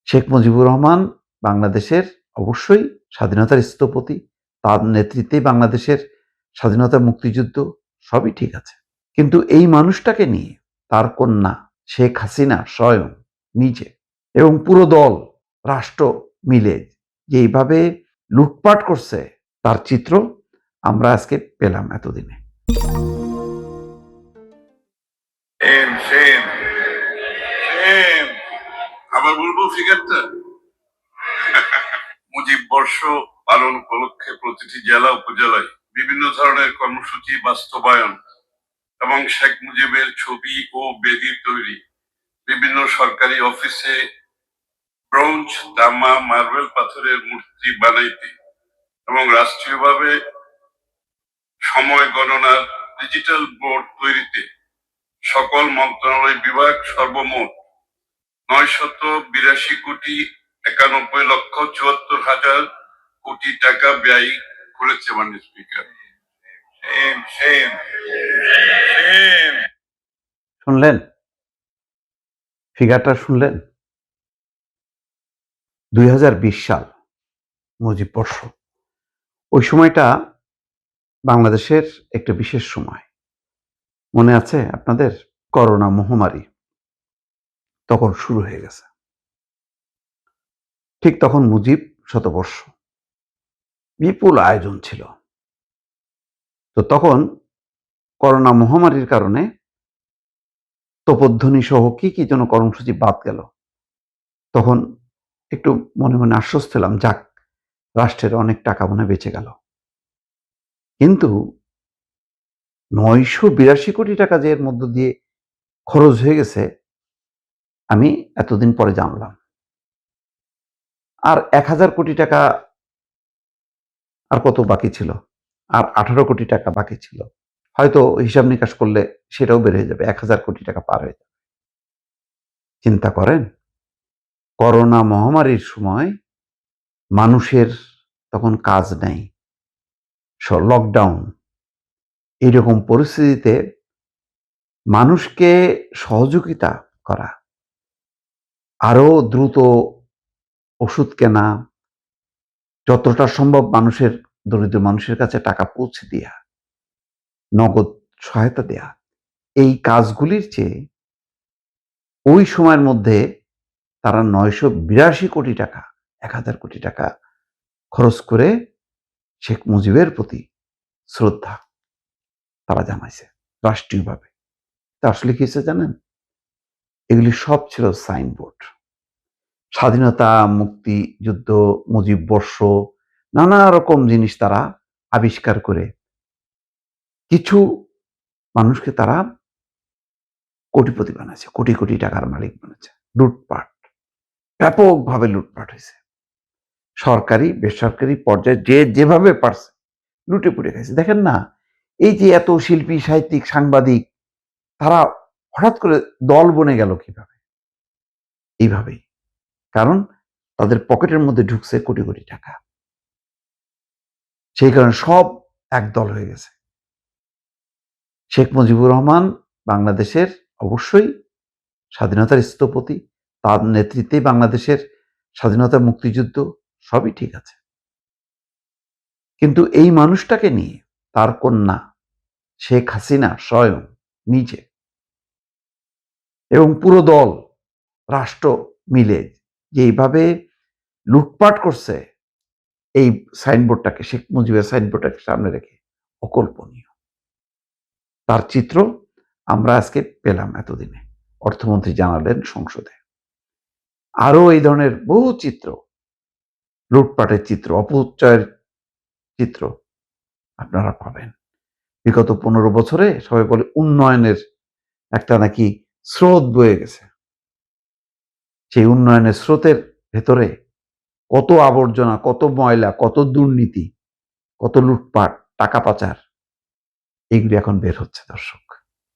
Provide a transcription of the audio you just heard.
শেখ মুজিবুর রহমান বাংলাদেশের অবশ্যই স্বাধীনতার স্থপতি, তার নেতৃত্বেই বাংলাদেশের স্বাধীনতা মুক্তিযুদ্ধ সবই ঠিক আছে। কিন্তু এই মানুষটাকে নিয়ে তার কন্যা শেখ হাসিনা স্বয়ং নিজে এবং পুরো দল রাষ্ট্র মিলে যেইভাবে লুটপাট করছে তার চিত্র আমরা আজকে পেলাম এতদিনে। আবার বলবো ফিগারটা মুজিব বর্ষ পালন উপলক্ষে প্রতিটি জেলা উপজেলায় বিভিন্ন ধরনের কর্মসূচি বাস্তবায়ন এবং শেখ মুজিবের ছবি ও বেদি তৈরি, বিভিন্ন সরকারি অফিসে ব্রোঞ্জ, তামা, মার্বেল পাথরের মূর্তি বানাইতে এবং রাষ্ট্রীয়ভাবে সময় গণনার ডিজিটাল বোর্ড তৈরিতে সকল মন্ত্রণালয় বিভাগ সর্বমোট 982,91,74,74,000 কোটি টাকা ব্যয় করেছে মাননীয় স্পিকার। শুনলেন ফিগারটা, শুনলেন? 2020 সাল মুজিব বর্ষ। ওই সময়টা বাংলাদেশের একটা বিশেষ সময়, মনে আছে আপনাদের? করোনা মহামারী তখন শুরু হয়ে গেছে, ঠিক তখন মুজিব শতবর্ষ, বিপুল আয়োজন ছিল। তো তখন করোনা মহামারীর কারণে তোপধ্বনি সহ কি কি যেন কর্মসূচি বাদ গেল। তখন একটু মনে মনে আশ্বস্ত ছিলাম, যাক, রাষ্ট্রের অনেক টাকা মনে বেঁচে গেল। কিন্তু 982 কোটি টাকা যে এর মধ্য দিয়ে খরচ হয়ে গেছে আমি এতদিন পরে জানলাম। আর 1000 কোটি টাকা আর কত বাকি ছিল, আর 18 কোটি টাকা বাকি ছিল। হয়তো হিসাব নিকাশ করলে সেটাও বের হয়ে যাবে, 1000 কোটি টাকা পার হয়ে যাবে। চিন্তা করেন, করোনা মহামারীর সময় মানুষের তখন কাজ নেই, লকডাউন, এইরকম পরিস্থিতিতে মানুষকে সহযোগিতা করা, আরো দ্রুত ওষুধ কেনা, যতটা সম্ভব মানুষের, দরিদ্র মানুষের কাছে টাকা পৌঁছে দেয়া, নগদ সহায়তা দেয়া, এই কাজগুলির চেয়ে ওই সময়ের মধ্যে তারা 982 কোটি টাকা, 1000 কোটি টাকা খরচ করে শেখ মুজিবের প্রতি শ্রদ্ধা তারা জানাইছে রাষ্ট্রীয়ভাবে। তা আসলে কি হয়েছে জানেন? এগুলি সব ছিল সাইনবোর্ড। স্বাধীনতা, মুক্তিযুদ্ধ, মুজিব বর্ষ, নানা রকম জিনিস তারা আবিষ্কার করে কিছু মানুষকে তারা কোটিপতি বানাচ্ছে, কোটি কোটি টাকার মালিক বানাচ্ছে। লুটপাট, ব্যাপকভাবে লুটপাট হয়েছে। সরকারি বেসরকারি পর্যায়ে যে যেভাবে পারছে লুটে পুড়ে খাইছে। দেখেন না, এই যে এত শিল্পী, সাহিত্যিক, সাংবাদিক, তারা হঠাৎ করে দল বনে গেল কিভাবে? এইভাবেই। কারণ তাদের পকেটের মধ্যে ঢুকছে কোটি কোটি টাকা, সেই কারণে সব একদল হয়ে গেছে। শেখ মুজিবুর রহমান বাংলাদেশের অবশ্যই স্বাধীনতার স্থপতি, তার নেতৃত্বেই বাংলাদেশের স্বাধীনতা মুক্তিযুদ্ধ সবই ঠিক আছে। কিন্তু এই মানুষটাকে নিয়ে তার কন্যা শেখ হাসিনা স্বয়ং নিজে এবং পুরো দল রাষ্ট্র মিলে যেইভাবে লুটপাট করছে এই সাইনবোর্ডটাকে, শেখ মুজিবের সাইনবোর্ডটাকে সামনে রেখে, অকল্পনীয়। তার চিত্র আমরা আজকে পেলাম এতদিনে, অর্থমন্ত্রী জানালেন সংসদে। আরো এই ধরনের বহু চিত্র, লুটপাটের চিত্র, অপচয়ের চিত্র আপনারা পাবেন। বিগত 15 বছরে সবাই বলে উন্নয়নের একটা নাকি স্রোত বয়ে গেছে। সেই উন্নয়নের স্রোতের ভেতরে কত আবর্জনা, কত ময়লা, কত দুর্নীতি, কত লুটপাট, টাকা পাচার, এইগুলি এখন বের হচ্ছে দর্শক।